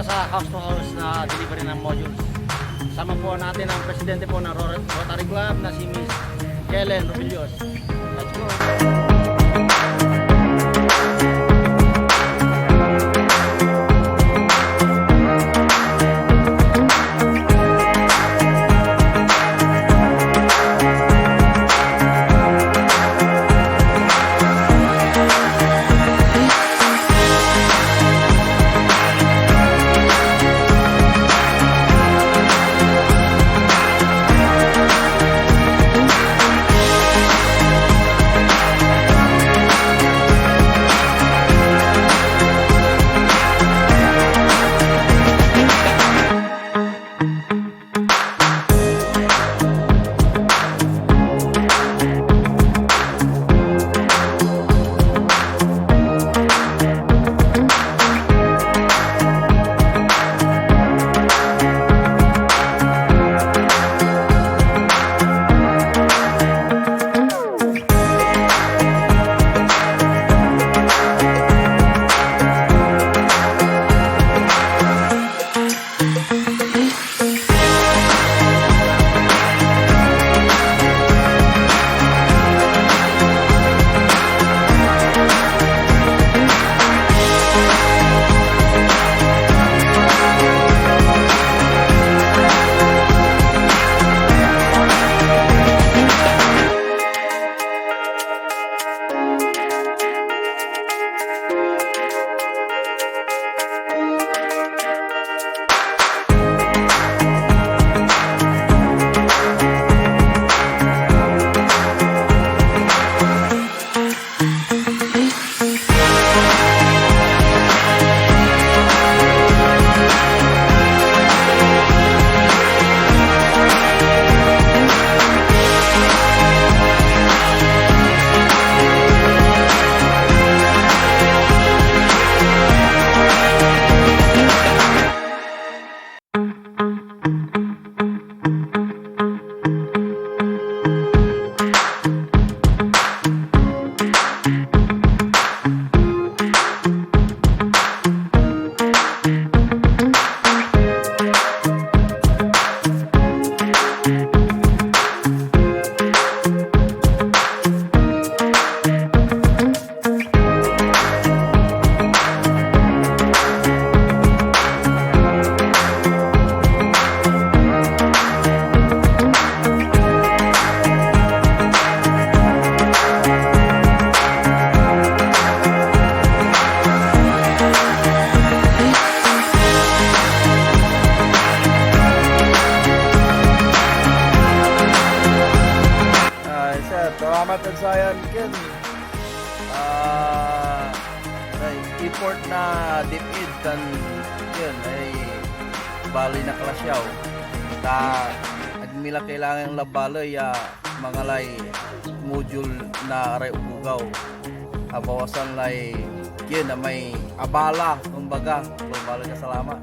para sa house-to-house na delivery ng modules. Sama po natin ang presidente po ng Rotary Club na si Miss KelenRovillos. Let's go! Salamat sa yan, Ken. Import na dipid kan yun ay bali na klasyaw. Ta agmila kailangan labaloy mga lay module na aray ugaw. Abawasan lay yun na may abala kumbaga. Bali ka salamat.